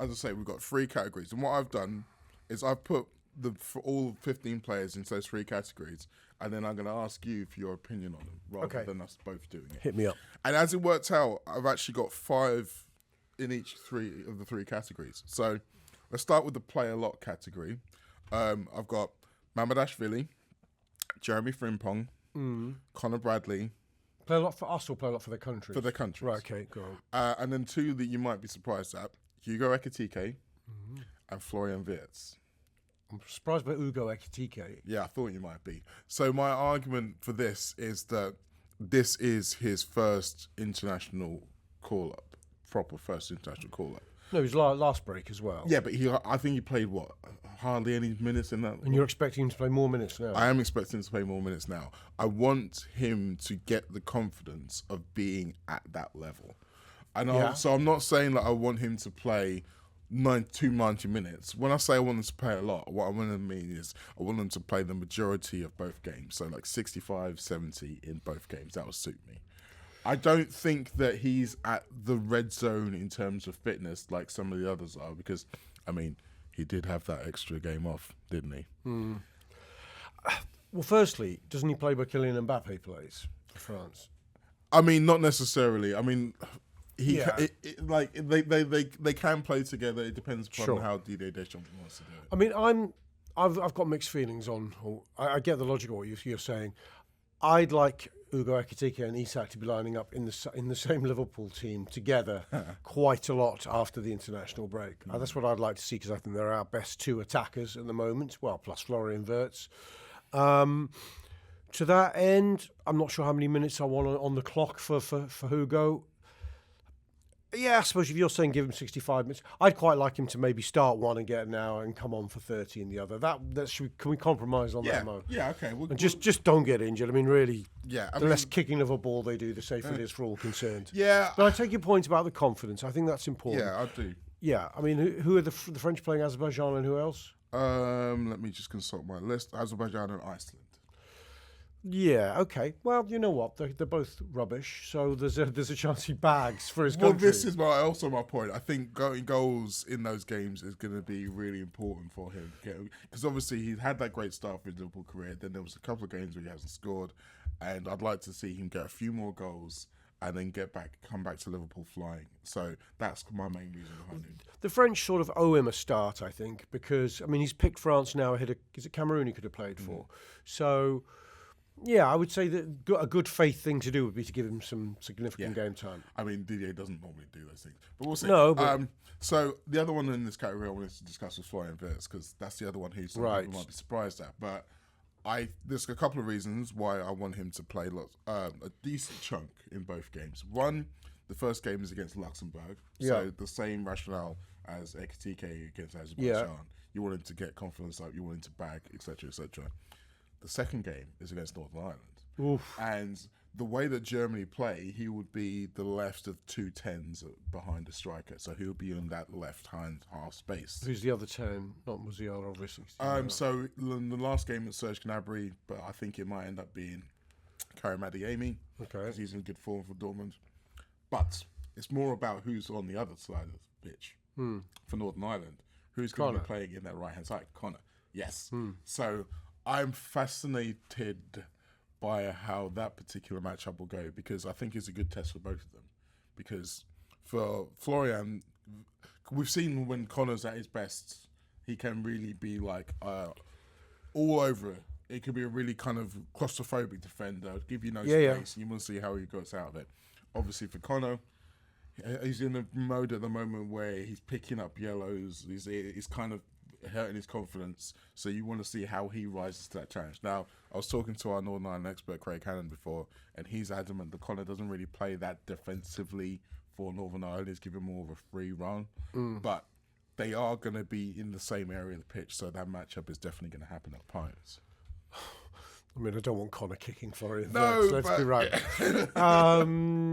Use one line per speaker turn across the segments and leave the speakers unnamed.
as I say, we've got 3 categories. And what I've done is I've put for all 15 players into those 3 categories, and then I'm going to ask you for your opinion on them, rather than us both doing it.
Hit me up.
And as it worked out, I've actually got 5 in each 3 of the 3 categories. So let's start with the play a lot category. I've got Mamadashvili, Jeremy Frimpong, Conor Bradley.
Play a lot for us or play a lot for their country?
For their countries.
Right, okay, go on.
And then 2 that you might be surprised at, Hugo Ekitike and Florian Wirtz.
I'm surprised by Hugo Ekitike.
Yeah, I thought you might be. So my argument for this is that this is his first international call-up, proper first international call-up.
No, his last break as well.
Yeah, but I think he played, hardly any minutes in that.
And you're expecting him to play more minutes now?
I am expecting him to play more minutes now. I want him to get the confidence of being at that level. And so I'm not saying that I want him to play 90 minutes. When I say I want him to play a lot, what I want to mean is I want him to play the majority of both games. So like 65, 70 in both games. That would suit me. I don't think that he's at the red zone in terms of fitness like some of the others are, because, I mean, he did have that extra game off, didn't he?
Well, firstly, doesn't he play where Kylian Mbappe plays for France?
I mean, not necessarily. I mean, they can play together. It depends upon how Didier Deschamps wants to do it.
I mean, I've got mixed feelings on. I get the logic of what you're saying. I'd like Hugo Ekitike and Isak to be lining up in the same Liverpool team together quite a lot after the international break. That's what I'd like to see, because I think they're our best 2 attackers at the moment. Well, plus Florian Wirtz. To that end, I'm not sure how many minutes I want on the clock for Hugo. Yeah, I suppose if you're saying give him 65 minutes, I'd quite like him to maybe start one and get an hour and come on for 30 in the other. Can we compromise on that, Mo?
Yeah, okay.
Just don't get injured. I mean, really,
the
less kicking of a ball they do, the safer it is for all concerned.
Yeah.
But I take your point about the confidence. I think that's important.
Yeah, I do.
Yeah, I mean, who are the French playing Azerbaijan and who else?
Let me just consult my list. Azerbaijan and Iceland.
Yeah, okay. Well, you know what? They're both rubbish, so there's a chance he bags for his country.
Well, this is also my point. I think getting goals in those games is going to be really important for him. Because obviously he's had that great start for his Liverpool career. Then there was a couple of games where he hasn't scored. And I'd like to see him get a few more goals and then come back to Liverpool flying. So that's my main reason behind it.
The French sort of owe him a start, I think, because, I mean, he's picked France now ahead of, is it Cameroon he could have played for? So... yeah, I would say that a good faith thing to do would be to give him some significant game time.
I mean, Didier doesn't normally do those things, but we'll see.
No, but
so the other one in this category I wanted to discuss was Florian Wirtz, because that's the other one who some people might be surprised at. But there's a couple of reasons why I want him to play a decent chunk in both games. One, the first game is against Luxembourg, so the same rationale as Ekitike against Azerbaijan. Yeah. You want him to get confidence up, you want him to bag, etc., etc. The second game is against Northern Ireland.
Oof.
And the way that Germany play, he would be the left of 2 10s behind the striker. So he would be in that left-hand half space.
Who's the other 10? Not Musiala, obviously.
So in the last game was Serge Gnabry, but I think it might end up being Karim Adeyemi. Okay. Because he's in good form for Dortmund. But it's more about who's on the other side of the pitch for Northern Ireland. Who's going to be playing in that right-hand side? Connor. Yes. So... I'm fascinated by how that particular matchup will go, because I think it's a good test for both of them. Because for Florian, we've seen when Connor's at his best, he can really be like all over it. It could be a really kind of claustrophobic defender, give you no space, and you want to see how he goes out of it. Obviously for Connor, he's in a mode at the moment where he's picking up yellows, he's kind of hurting his confidence, so you want to see how he rises to that challenge. Now, I was talking to our Northern Ireland expert Craig Cannon before, and he's adamant that Connor doesn't really play that defensively for Northern Ireland. He's given more of a free run, but they are going to be in the same area of the pitch, so that matchup is definitely going to happen at Pirates.
I mean, I don't want Connor kicking for it.
No,
let's be right. Yeah.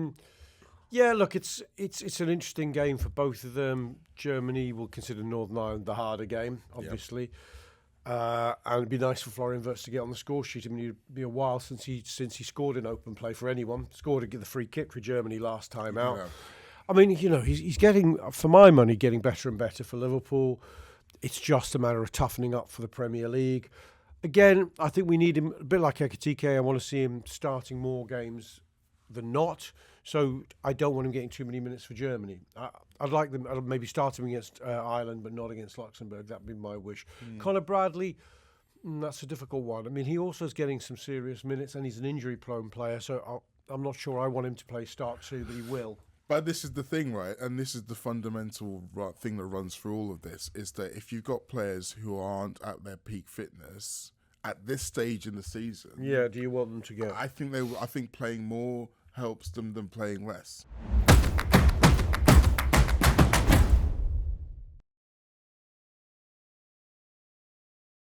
Yeah, look, it's an interesting game for both of them. Germany will consider Northern Ireland the harder game, obviously. And it'd be nice for Florian Wirtz to get on the score sheet. I mean, it'd be a while since he scored in open play for anyone. Scored the free kick for Germany last time out. I mean, he's getting, for my money, getting better and better for Liverpool. It's just a matter of toughening up for the Premier League. Again, I think we need him, a bit like Ekitike. I want to see him starting more games than not. So I don't want him getting too many minutes for Germany. I'd like them, I'd maybe start him against Ireland, but not against Luxembourg. That'd be my wish. Conor Bradley, that's a difficult one. I mean, he also is getting some serious minutes, and he's an injury-prone player, so I'm not sure I want him to play start two, but he will.
But this is the thing, right? And this is the fundamental thing that runs through all of this, is that if you've got players who aren't at their peak fitness at this stage in the season...
Yeah, do you want them to go?
I think playing more helps them than playing less.